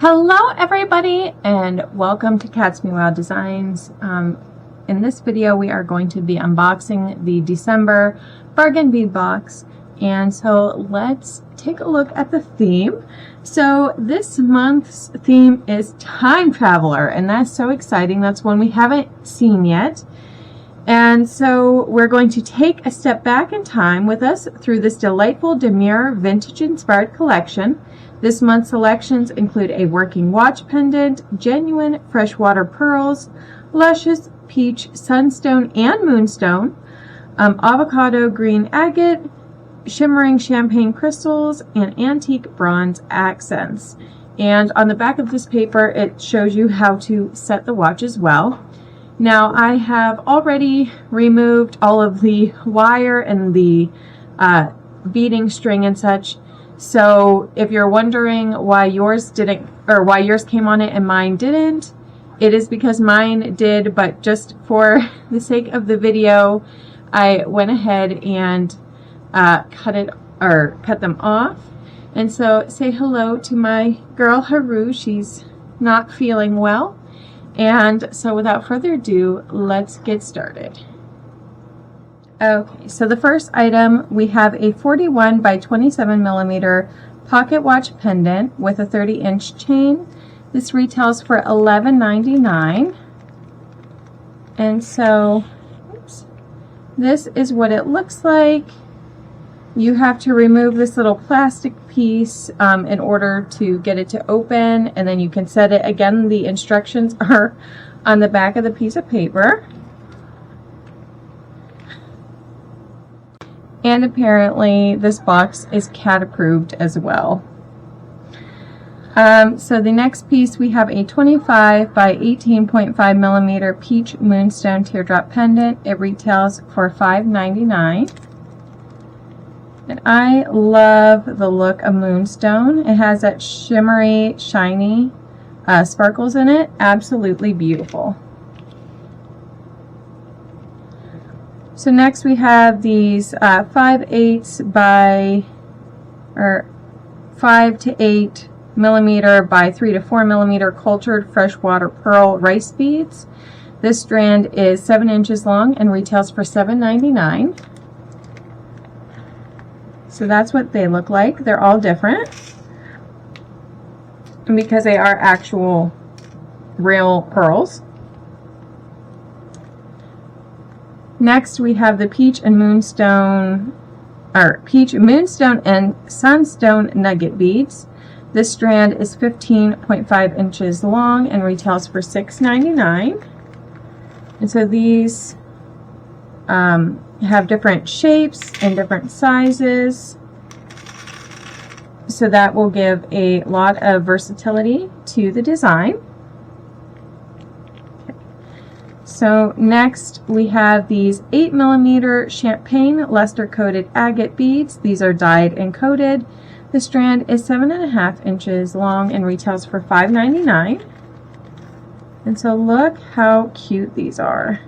Hello everybody and welcome to Cats Meow Designs. In this video we are going to be unboxing the December Bargain Bead Box, and so let's take a look at the theme. So this month's theme is Time Traveler, and that's so exciting. That's one we haven't seen yet. And so we're going to take a step back in time with us through this delightful demure vintage inspired collection. This month's selections include a working watch pendant, genuine freshwater pearls, luscious peach sunstone and moonstone, avocado green agate, shimmering champagne crystals, and antique bronze accents. And on the back of this paper it shows you how to set the watch as well. Now I have already removed all of the wire and the beading string and such. So if you're wondering why yours didn't, or why yours came on it and mine didn't, it is because mine did, but just for the sake of the video, I went ahead and cut them off. And so say hello to my girl Haru. She's not feeling well. And so without further ado, let's get started. Okay, so the first item, we have a 41 by 27 millimeter pocket watch pendant with a 30-inch chain. This retails for $11.99. And so, this is what it looks like. You have to remove this little plastic piece in order to get it to open, and then you can set it. Again, the instructions are on the back of the piece of paper. And apparently this box is cat approved as well. So the next piece, we have a 25 by 18.5 millimeter peach moonstone teardrop pendant. It retails for $5.99. And I love the look of moonstone. It has that shimmery, shiny sparkles in it. Absolutely beautiful. So next we have these 5/8 by, or 5 to 8 millimeter by 3 to 4 millimeter cultured freshwater pearl rice beads. This strand is 7 inches long and retails for $7.99. So that's what they look like. They're all different. And because they are actual real pearls. Next we have the peach moonstone and sunstone nugget beads. This strand is 15.5 inches long and retails for $6.99. And so these have different shapes and different sizes. So that will give a lot of versatility to the design. So next we have these 8 millimeter champagne luster coated agate beads. These are dyed and coated. The strand is 7.5 inches long and retails for $5.99. And so look how cute these are.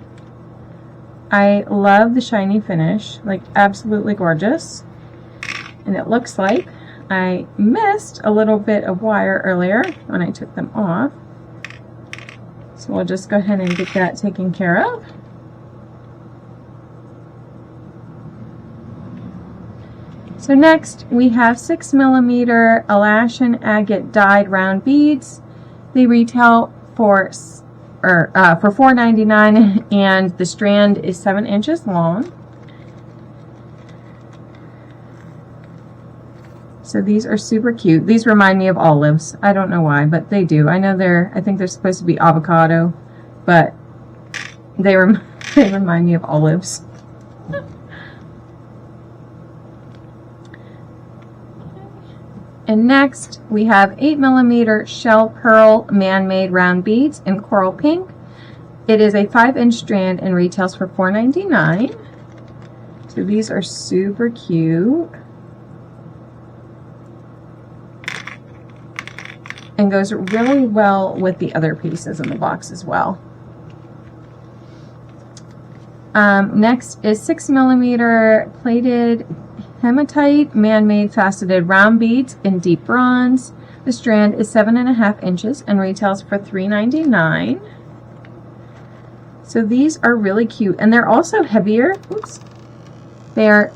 I love the shiny finish, like absolutely gorgeous. And it looks like I missed a little bit of wire earlier when I took them off. So we'll just go ahead and get that taken care of. So next we have 6 millimeter Alaskan agate dyed round beads. They retail for $4.99 and the strand is 7 inches long. So these are super cute. These remind me of olives. I don't know why, but they do. I know I think they're supposed to be avocado, but they remind me of olives. And next we have 8 millimeter shell pearl man-made round beads in coral pink. It is a 5-inch strand and retails for $4.99. So these are super cute. And goes really well with the other pieces in the box as well. Next is 6 millimeter plated hematite man-made faceted round beads in deep bronze. The strand is 7.5 inches and retails for $3.99. So these are really cute, and they're also heavier. Oops. They are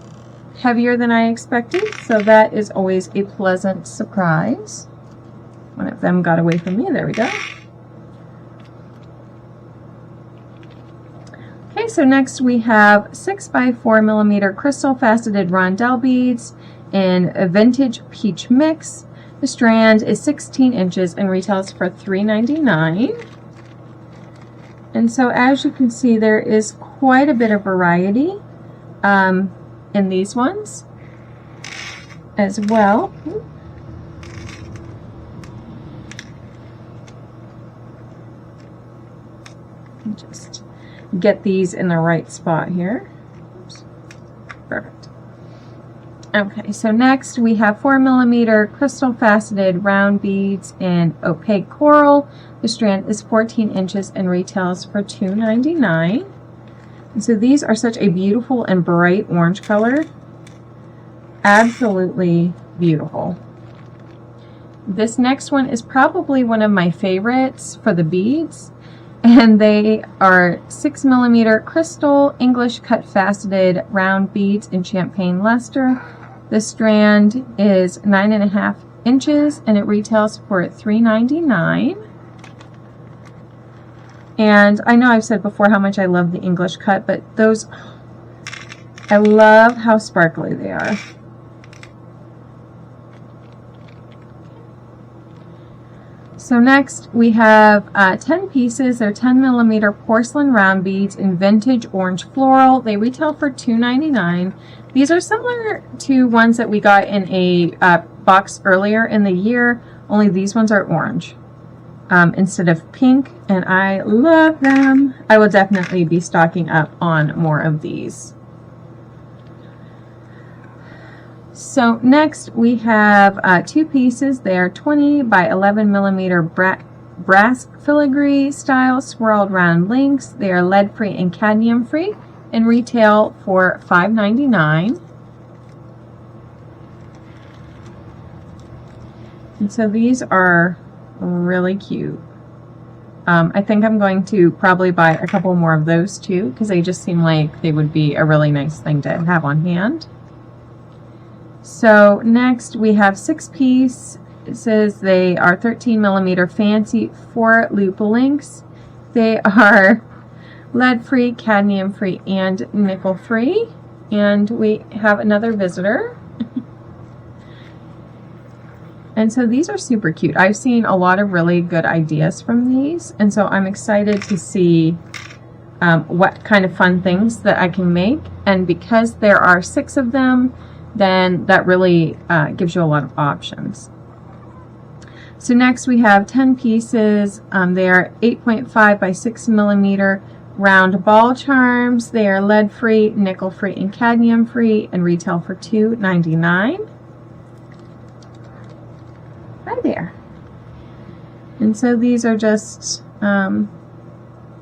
heavier than I expected, so that is always a pleasant surprise. One of them got away from me. There we go. Okay, so next we have 6x4mm crystal faceted rondelle beads in a vintage peach mix. The strand is 16 inches and retails for $3.99. And so as you can see, there is quite a bit of variety in these ones as well. Just get these in the right spot here. Oops. Perfect. Okay, so next we have 4mm crystal faceted round beads in opaque coral. The strand is 14 inches and retails for $2.99. And so these are such a beautiful and bright orange color. Absolutely beautiful. This next one is probably one of my favorites for the beads. And they are 6mm crystal English cut faceted round beads in champagne luster. The strand is 9.5 inches and it retails for $3.99. And I know I've said before how much I love the English cut, but those, I love how sparkly they are. So next we have 10 pieces. They're 10mm porcelain round beads in vintage orange floral. They retail for $2.99. These are similar to ones that we got in a box earlier in the year, only these ones are orange instead of pink, and I love them. I will definitely be stocking up on more of these. So next we have 2 pieces. They are 20x11mm brass filigree style swirled round links. They are lead free and cadmium free and retail for $5.99. And so these are really cute. I think I'm going to probably buy a couple more of those too, because they just seem like they would be a really nice thing to have on hand. So next we have 6 pieces. They are 13mm fancy 4-loop links. They are lead free, cadmium free, and nickel free. And we have another visitor. And so these are super cute. I've seen a lot of really good ideas from these, and so I'm excited to see what kind of fun things that I can make. And because there are 6 of them, then that really gives you a lot of options. So next we have 10 pieces. They are 8.5x6mm round ball charms. They are lead free, nickel free, and cadmium free, and retail for $2.99. Hi there. And so these are just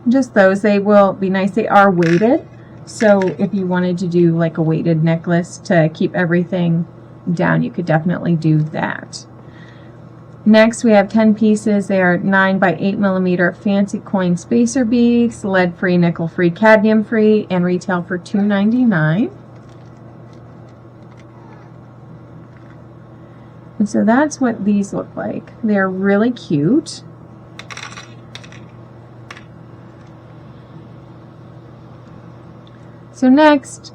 those. They will be nice. They are weighted, so if you wanted to do like a weighted necklace to keep everything down, you could definitely do that. Next we have 10 pieces. They are 9x8mm fancy coin spacer beads, lead free, nickel free, cadmium free, and retail for $2.99. And so that's what these look like. They're really cute. So next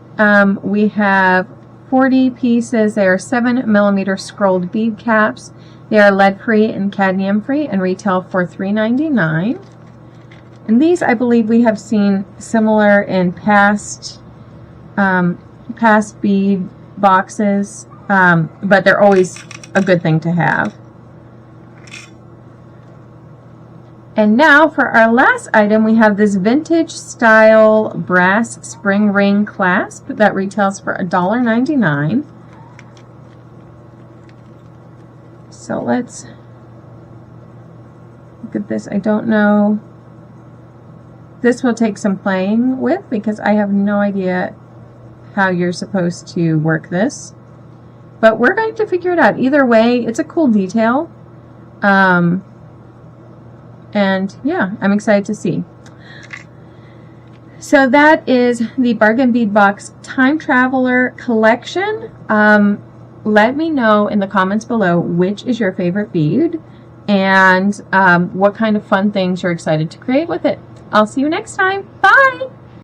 we have 40 pieces. They are 7mm scrolled bead caps. They are lead free and cadmium free and retail for $3.99. And these I believe we have seen similar in past bead boxes, but they're always a good thing to have. And now for our last item, we have this vintage style brass spring ring clasp that retails for $1.99. So let's look at this. I don't know. This will take some playing with because I have no idea how you're supposed to work this. But we're going to figure it out. Either way, it's a cool detail. And yeah, I'm excited to see. So that is the Bargain Bead Box Time Traveler collection. Let me know in the comments below which is your favorite bead and what kind of fun things you're excited to create with it. I'll see you next time. Bye!